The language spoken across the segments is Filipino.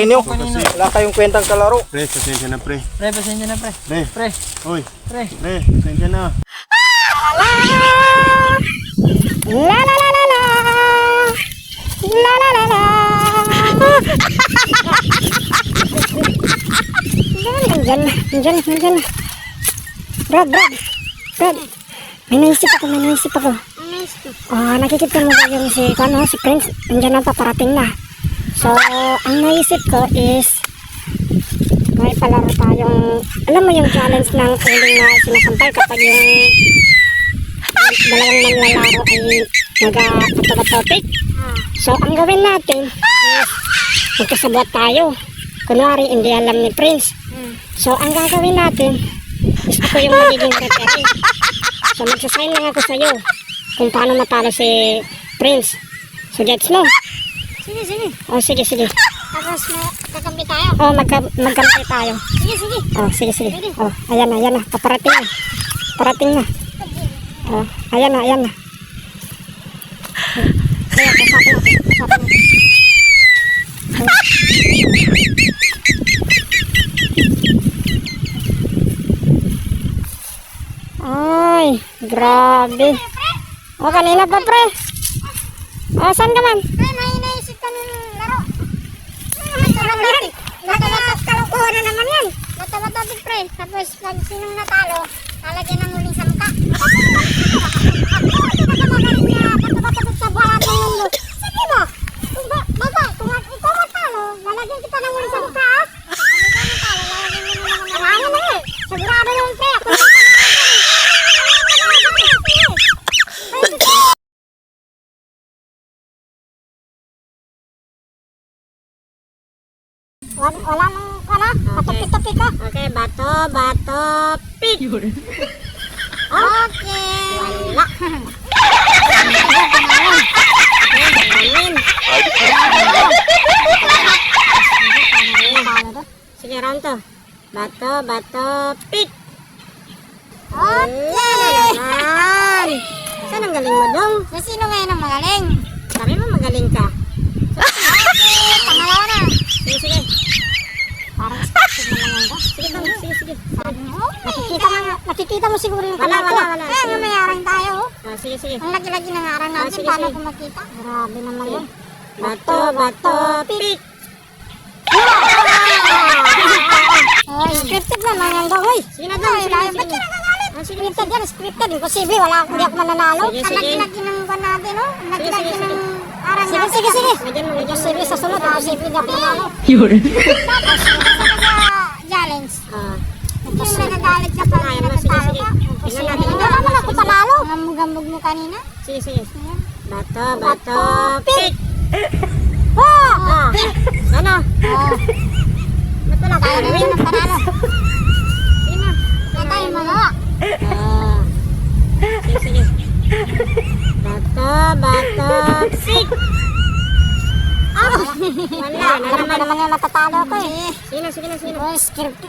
Inyo, wala kayong kwentang kalaro. Pre, pasensya na pre. Pre, pasensya na pre. Pre. Pre. Uy. Pre. Pre, pasensya na. La la la la la. La la la la. Diyan. Brad. May naisip ako. Nakikita mo ba yung si Prince? Nandiyan na paparating na. So, ang naisip ko is may palaro tayong, alam mo yung challenge ng uling na sinasampay kapag yung dalawang manlalaro ay nag-topic. So, ang gawin natin is magkasabot tayo. Kunwari, hindi alam ni Prince. So, ang gagawin natin is ako yung magiging referee. So, magsasign lang ako sa'yo kung paano matalo si Prince. So, gets mo? Sige. Oh, sige. Tapos, kakampi tayo? Oh, magkampi tayo. Sige. Oh, sige. Oh, ayan na. Parating na. Oh, ayan na. Kaya, kasapin natin. Ay, grabe. Oh, kanina pa, pre. Oh, saan ka man? May naisip ka ng laro. Kalukuhan na naman yan. Matapatapit, pre. Tapos, pag sinong natalo, lalagyan ng uling sa mukha. Matapatapit sa balat ng mundo. Sige ba? Kung ikaw matalo, lalagyan kita ng uling sa mukha, ha? Marami na eh. Sigurado naman, pre. Wala nang patapit-tapit ka. Okay, bato, pit. Okay. Wala. Sige, round to. Bato, pit. Okay. Saan ang galing mo, Dong? Sino ngayon ang magaling? Sabi mo magaling ka. Okay, pangalawa na. Sige. Parang stop na lang ba? Sige, Dong. Sige. Nakikita mo siguro yung kalaro. Wala. Kaya may arang tayo. Sige. Ang lagi-lagi ng arang natin. Paano kung makita? Grabe naman yun. Bato, pit. Oy, scripted naman yan, Dong. Sige na, Dong. Ba't ka nagagalit? Scripted yan, scripted. Imposible. Hindi ako mananalo. Ang lagi-lagi ng buwan natin, no? Ang lagi-lagi ng arang natin. Sige. Imposible sa sunod. Imposible na panalo. Tapos, challenge. Yung nagagalit ka pa rin natatalo ka. Hindi naman ako panalo. Namugambog mo kanina. Sige. Bato, pit. Ano? Ba't wala tayo naman ng panalo? Sige na. Kaya tayo magawa. Sige. Bato, pit. Wala naman yung matatalo ko eh. Sige na.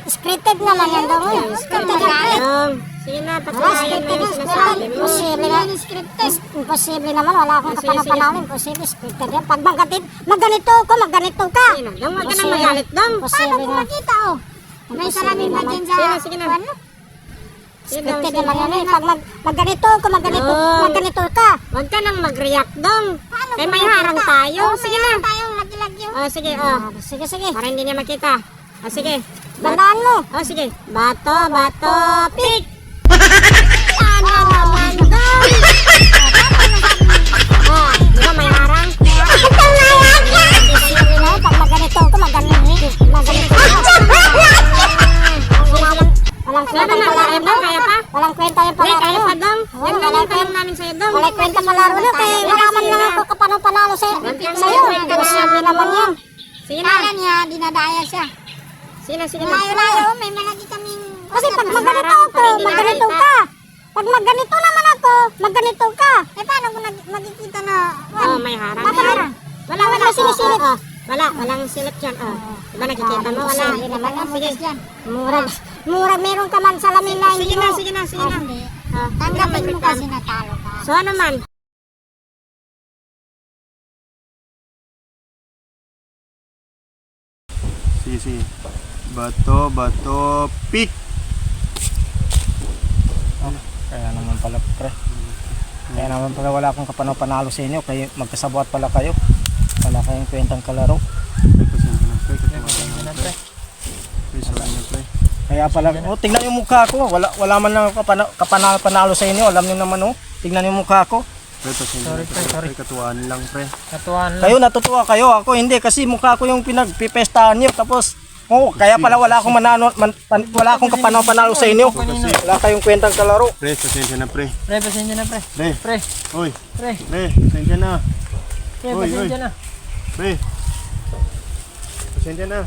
Scripted naman yan daw eh. Scripted yan. Sige na, patunayan mo yung sinasabi mo. Imposible naman, wala akong kapanalo. Imposible, scripted yan. Pag maganito ka. Sige na, Dong, wag ka nang magalit, Dong. Paano kung makita oh? May salamin ba dyan sa... Sige na. Scripted naman yan eh. Pag maganito ka. Wag ka nang mag-react, Dong. Eh may harang tayo. Sige na. Sige. Para hindi niya makita. Sige. Bandaan mo. Sige. Bato, pit. Ano naman, Dong? Di ba may harang? Pag maganito ko, maganito. Walang kwenta yung palaro. Kaya pa? Walang kwenta yung palaro. Kaya pa, Dong. Yan galing tanong namin sa'yo, Dong. Walang kwenta palaro nyo. Kaya malaman lang ako kapanong-panalo sa'yo. Sabi naman yan. Sige na. Kala niya, dinadaya siya. Sige na. Layo-layo, may malagi kaming... Kasi pag maganito ka. Pag maganito naman ako, maganito ka. Eh paano kung magkikita na... may harang. Wala sinisilip. Walang silip dyan. Diba nakikita mo? Wala. Sige. Mura, meron ka man salamin na hindi mo. Sige na. Tanggapin mo kasi natalo ka. So ano man? Sige. Bato, pick. Kaya naman pala pre. Kaya naman pala wala akong kapano-panalo sa inyo. Kayo, magkasabuat pala kayo. Wala kayong kwentang kalaro. Pre, pasensya na pre. Katuwa na pre. Pre, sorry na pre. Kaya pala, tingnan yung mukha ko. Wala man lang ako panalo sa inyo. Alam niyo naman tingnan yung mukha ko. Pre, pasensya na pre. Katuwaan lang pre. Kayo natutuwa kayo, ako hindi kasi mukha ko yung pinagpipestahan niyo. Tapos, kaya pala wala akong wala akong panalo sa inyo. Wala kayong kwentang kalaro. Pre, pasensya na pre. Pre, pasensya na pre. Pre. Oy. Pre. Pre, pasensya na. Pre, pasensya na. Pre. Pasensya na.